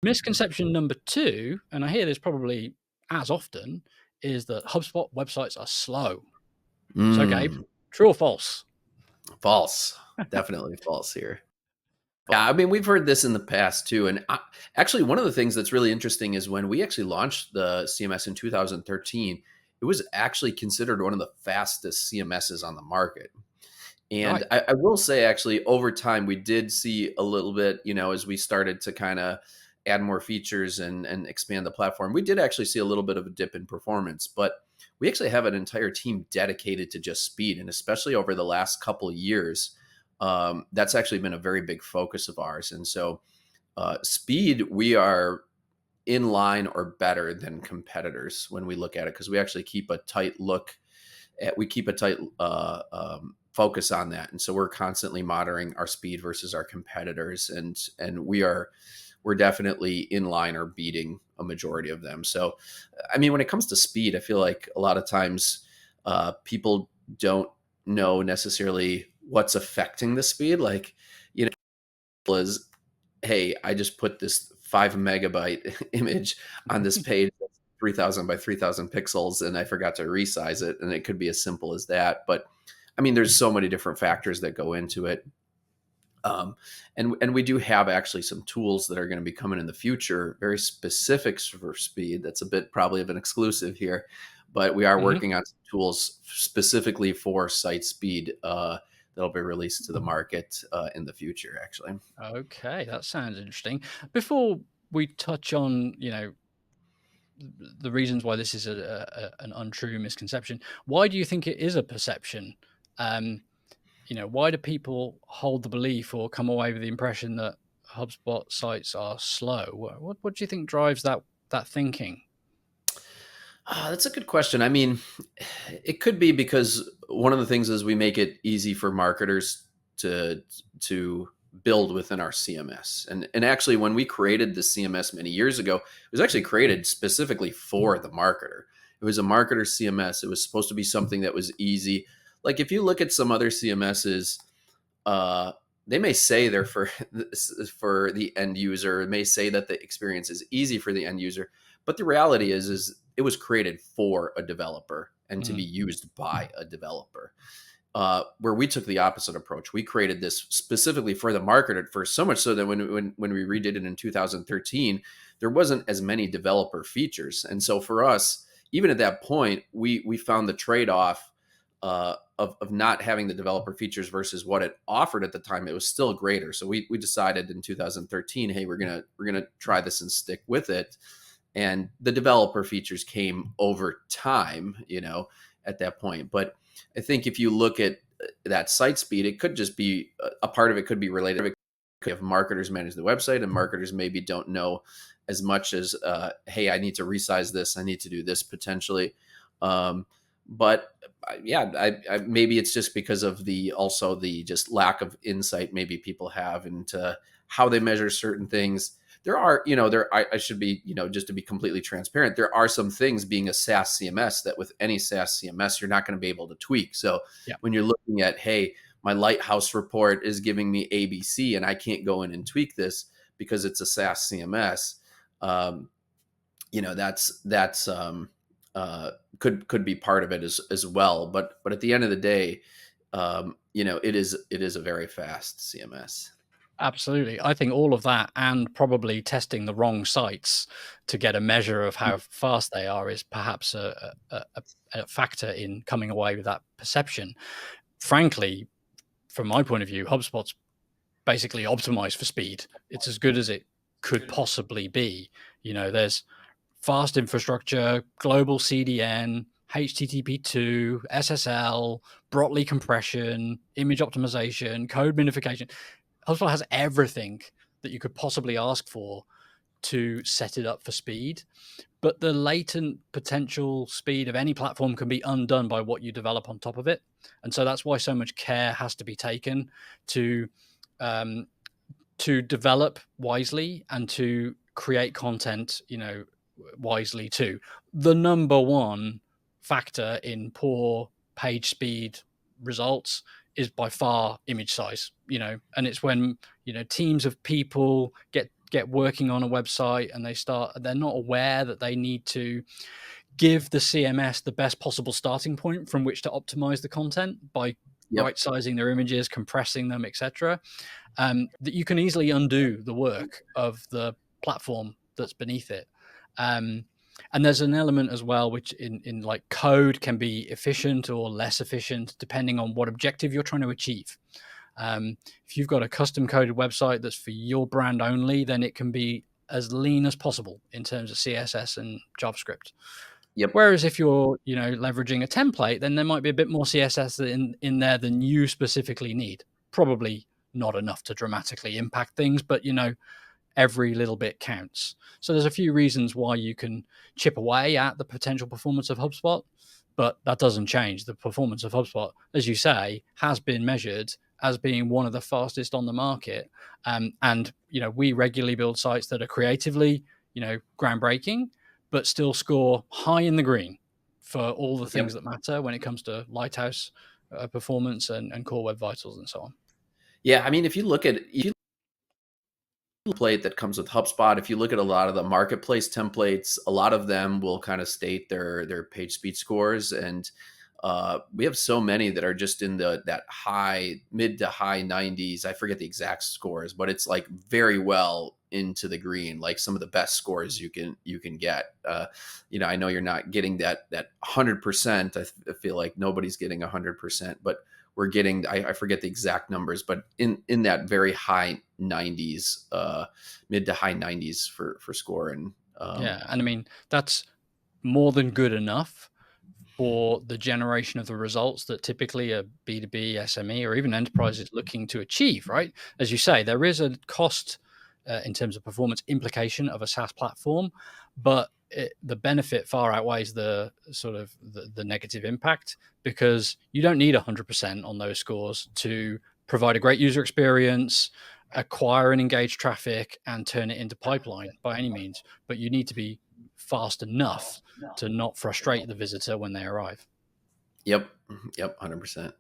Misconception number two, and I hear this probably as often, is that HubSpot websites are slow. So, Gabe, Mm, true or false? false. Definitely false here. Yeah, I mean, we've heard this in the past too. And actually, one of the things that's really interesting is when we actually launched the CMS in 2013, it was actually considered one of the fastest CMSs on the market. And Right. I will say, actually, over time, we did see a little bit, as we started to kind of add more features and expand the platform, we did actually see a little bit of a dip in performance. But we actually have an entire team dedicated to just speed. And especially over the last couple of years, that's actually been a very big focus of ours. And so, speed, we are in line or better than competitors when we look at it because we actually keep a tight look we keep a tight focus on that, and so we're constantly monitoring our speed versus our competitors, and we're definitely in line or beating a majority of them. So, I mean, when it comes to speed, I feel like a lot of times people don't know necessarily what's affecting the speed. Like, is, hey, I just put this 5 megabyte image on this page that's 3000 by 3000 pixels and I forgot to resize it. And it could be as simple as that. But I mean, there's so many different factors that go into it. And we do have actually some tools that are going to be coming in the future, very specific for speed. That's a bit probably of an exclusive here, but we are Mhm. working on some tools specifically for site speed that'll be released to the market in the future, actually. Okay, that sounds interesting. Before we touch on, the reasons why this is an untrue misconception, why do you think it is a perception? Um, why do people hold the belief or come away with the impression that HubSpot sites are slow? What do you think drives that thinking? That's a good question. I mean, it could be because one of the things is we make it easy for marketers to build within our CMS. And actually, when we created the CMS many years ago, it was actually created specifically for the marketer. It was a marketer CMS. It was supposed to be something that was easy. Like if you look at some other CMSs, uh, they may say they're for for the end user. It may say that the experience is easy for the end user, but the reality is it was created for a developer and to be Mm, used by a developer. Where we took the opposite approach, we created this specifically for the market at first. So much so that when we redid it in 2013, there wasn't as many developer features, and so for us, even at that point, we found the trade off of not having the developer features versus what it offered at the time. It was still greater. So we decided in 2013, hey, we're gonna try this and stick with it. And the developer features came over time, at that point. But I think if you look at that site speed, it could just be a part of it could be related. If marketers manage the website and marketers maybe don't know as much as, hey, I need to resize this, I need to do this potentially. Um, but yeah, maybe it's just because of the also the just lack of insight maybe people have into how they measure certain things. There are, I should be, just to be completely transparent, there are some things being a SaaS CMS that with any SaaS CMS, you're not going to be able to tweak. So yeah. when you're looking at, hey, my Lighthouse report is giving me ABC and I can't go in and tweak this because it's a SaaS CMS. Um, that's could be part of it as well. But at the end of the day, it is a very fast CMS. Absolutely. I think all of that and probably testing the wrong sites to get a measure of how fast they are is perhaps a factor in coming away with that perception. Frankly, from my point of view, HubSpot's basically optimized for speed. It's as good as it could possibly be. There's fast infrastructure, global CDN, HTTP2, SSL, Brotli compression, image optimization, code minification. HubSpot has everything that you could possibly ask for to set it up for speed. But the latent potential speed of any platform can be undone by what you develop on top of it. And so that's why so much care has to be taken to um, to develop wisely and to create content, wisely too. The number one factor in poor page speed results is by far image size, and it's when, teams of people get get working on a website and they're not aware that they need to give the CMS the best possible starting point from which to optimize the content by Yep. right sizing their images, compressing them, etc. That you can easily undo the work of the platform that's beneath it. Um, and there's an element as well, which in like code can be efficient or less efficient depending on what objective you're trying to achieve. If you've got a custom coded website that's for your brand only, then it can be as lean as possible in terms of CSS and JavaScript. Yep. Whereas if you're, leveraging a template, then there might be a bit more CSS in there than you specifically need. Probably not enough to dramatically impact things, but every little bit counts. So there's a few reasons why you can chip away at the potential performance of HubSpot, but that doesn't change the performance of HubSpot, as you say, has been measured as being one of the fastest on the market. And we regularly build sites that are creatively, groundbreaking, but still score high in the green for all the things Yep. that matter when it comes to Lighthouse performance and core web vitals and so on. Yeah, I mean, if you look at template that comes with HubSpot, if you look at a lot of the marketplace templates, a lot of them will kind of state their page speed scores, and we have so many that are just in that mid to high 90s. I forget the exact scores, but it's like very well into the green, like some of the best scores you can get. I know you're not getting that 100%. I feel like nobody's getting 100%, but we're getting, I forget the exact numbers, but in that very high 90s, mid to high 90s for score. And Yeah, and I mean that's more than good enough for the generation of the results that typically a B2B, SME, or even enterprise is looking to achieve, right? As you say, there is a cost in terms of performance implication of a SaaS platform, but the benefit far outweighs the sort of the negative impact, because you don't need 100% on those scores to provide a great user experience, acquire and engage traffic, and turn it into pipeline by any means. But you need to be fast enough to not frustrate the visitor when they arrive. yep, yep, 100%.